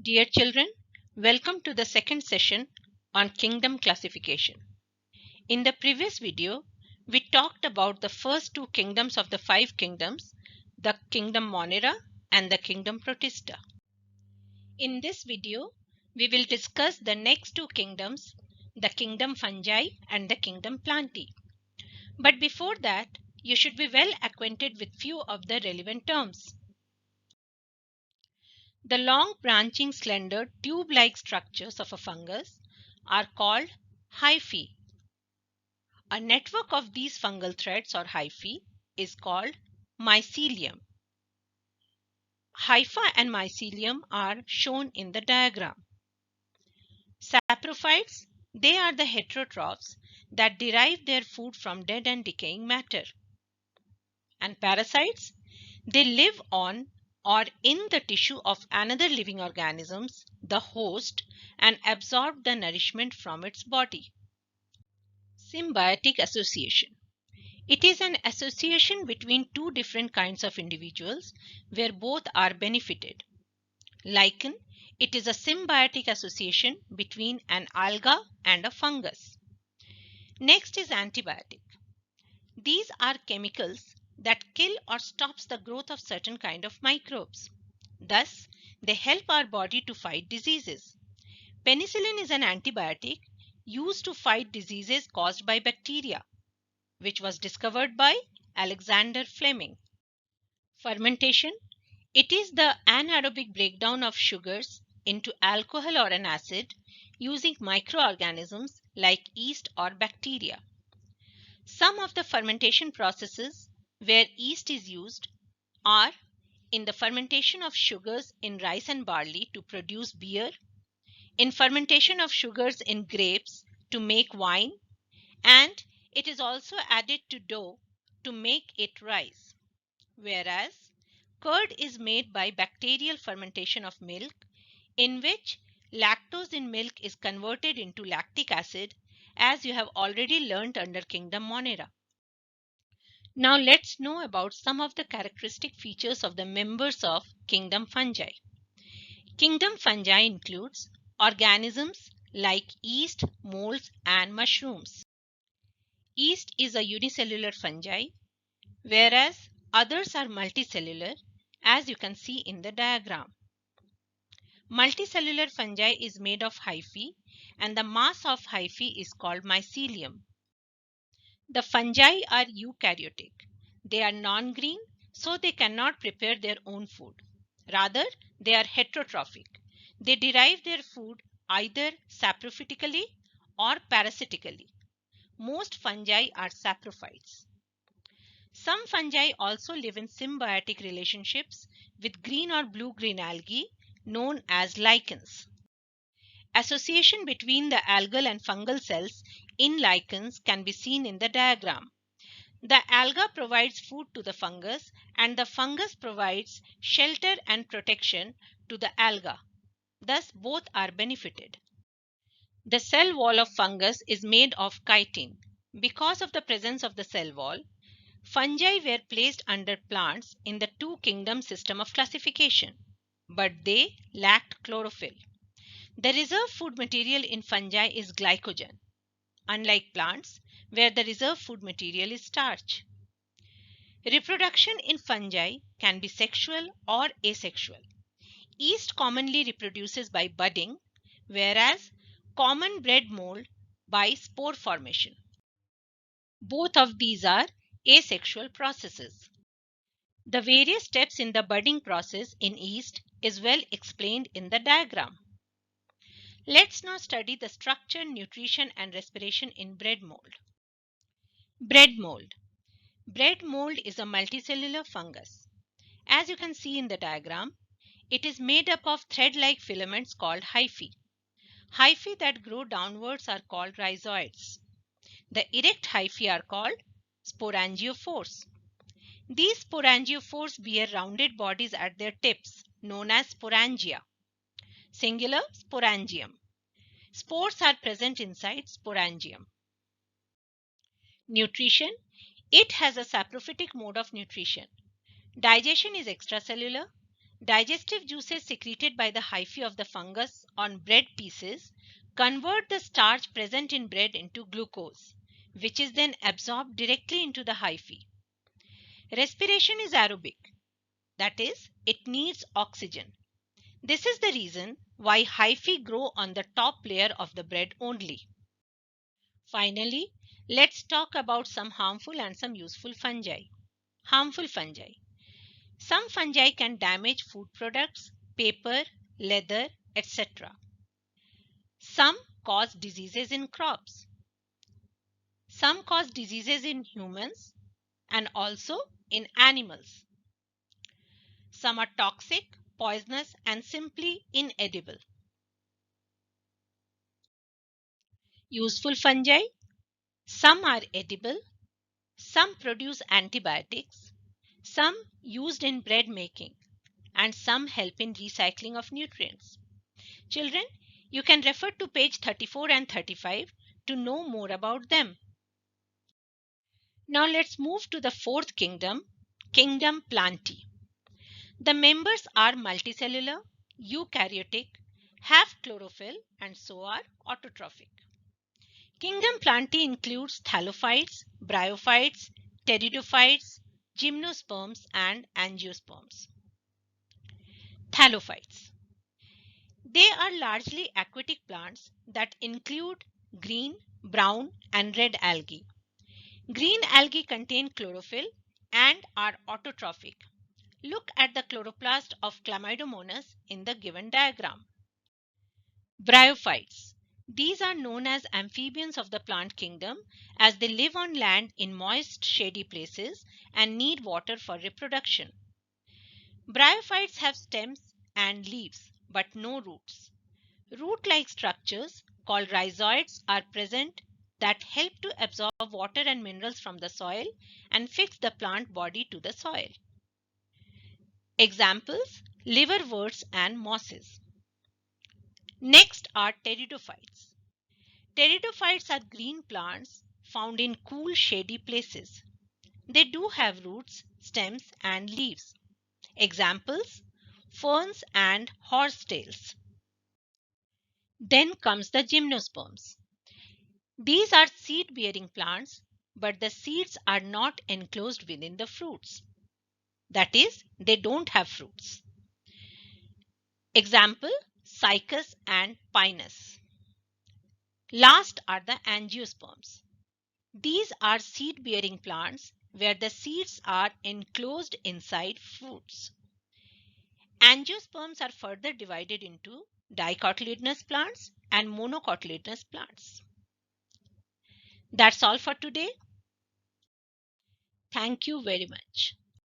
Dear children, welcome to the second session on kingdom classification. In the previous video, we talked about the first two kingdoms of the five kingdoms, the kingdom Monera and the kingdom Protista. In this video, we will discuss the next two kingdoms, the kingdom Fungi and the kingdom Plantae. But before that, you should be well acquainted with few of the relevant terms. The long branching slender tube-like structures of a fungus are called hyphae. A network of these fungal threads or hyphae is called mycelium. Hypha and mycelium are shown in the diagram. Saprophytes, they are the heterotrophs that derive their food from dead and decaying matter. And parasites, they live on or in the tissue of another living organisms, the host, and absorb the nourishment from its body. Symbiotic association. It is an association between two different kinds of individuals where both are benefited. Lichen, it is a symbiotic association between an alga and a fungus. Next is antibiotic. These are chemicals that kill or stops the growth of certain kind of microbes. Thus, they help our body to fight diseases. Penicillin is an antibiotic used to fight diseases caused by bacteria, which was discovered by Alexander Fleming. Fermentation, it is the anaerobic breakdown of sugars into alcohol or an acid using microorganisms like yeast or bacteria. Some of the fermentation processes where yeast is used are in the fermentation of sugars in rice and barley to produce beer, in fermentation of sugars in grapes to make wine, and it is also added to dough to make it rise. Whereas curd is made by bacterial fermentation of milk, in which lactose in milk is converted into lactic acid, as you have already learnt under kingdom Monera. Now let's know about some of the characteristic features of the members of kingdom Fungi. Kingdom Fungi includes organisms like yeast, molds, and mushrooms. Yeast is a unicellular fungi, whereas others are multicellular, as you can see in the diagram. Multicellular fungi is made of hyphae, and the mass of hyphae is called mycelium. The fungi are eukaryotic. They are non-green, so they cannot prepare their own food. Rather, they are heterotrophic. They derive their food either saprophytically or parasitically. Most fungi are saprophytes. Some fungi also live in symbiotic relationships with green or blue-green algae known as lichens. Association between the algal and fungal cells in lichens can be seen in the diagram. The alga provides food to the fungus and the fungus provides shelter and protection to the alga. Thus, both are benefited. The cell wall of fungus is made of chitin. Because of the presence of the cell wall, fungi were placed under plants in the two kingdom system of classification, but they lacked chlorophyll. The reserve food material in fungi is glycogen, unlike plants where the reserve food material is starch. Reproduction in fungi can be sexual or asexual. Yeast commonly reproduces by budding, whereas common bread mold by spore formation. Both of these are asexual processes. The various steps in the budding process in yeast is well explained in the diagram. Let's now study the structure, nutrition, and respiration in bread mold. Bread mold. Bread mold is a multicellular fungus. As you can see in the diagram, it is made up of thread-like filaments called hyphae. Hyphae that grow downwards are called rhizoids. The erect hyphae are called sporangiophores. These sporangiophores bear rounded bodies at their tips, known as sporangia. Singular, sporangium. Spores are present inside sporangium. Nutrition. It has a saprophytic mode of nutrition. Digestion is extracellular. Digestive juices secreted by the hyphae of the fungus on bread pieces convert the starch present in bread into glucose, which is then absorbed directly into the hyphae. Respiration is aerobic, that is, it needs oxygen. This is the reason why hyphae grow on the top layer of the bread only. Finally, let's talk about some harmful and some useful fungi. Harmful fungi. Some fungi can damage food products, paper, leather, etc. Some cause diseases in crops. Some cause diseases in humans and also in animals. Some are toxic, poisonous, and simply inedible. Useful fungi. Some are edible. Some produce antibiotics. Some used in bread making. And some help in recycling of nutrients. Children, you can refer to page 34 and 35 to know more about them. Now let's move to the fourth kingdom, Kingdom Plantae. The members are multicellular, eukaryotic, have chlorophyll, and so are autotrophic. Kingdom Plantae includes thallophytes, bryophytes, pteridophytes, gymnosperms, and angiosperms. Thallophytes. They are largely aquatic plants that include green, brown, and red algae. Green algae contain chlorophyll and are autotrophic. Look at the chloroplast of Chlamydomonas in the given diagram. Bryophytes. These are known as amphibians of the plant kingdom as they live on land in moist, shady places and need water for reproduction. Bryophytes have stems and leaves but no roots. Root-like structures called rhizoids are present that help to absorb water and minerals from the soil and fix the plant body to the soil. Examples: liverworts and mosses. Next are pteridophytes. Pteridophytes are green plants found in cool, shady places. They do have roots, stems, and leaves. Examples: ferns and horsetails. Then comes the gymnosperms. These are seed-bearing plants, but the seeds are not enclosed within the fruits. That is, they don't have fruits. Example: cycas and pinus. Last are the angiosperms. These are seed-bearing plants where the seeds are enclosed inside fruits. Angiosperms are further divided into dicotyledonous plants and monocotyledonous plants. That's all for today. Thank you very much.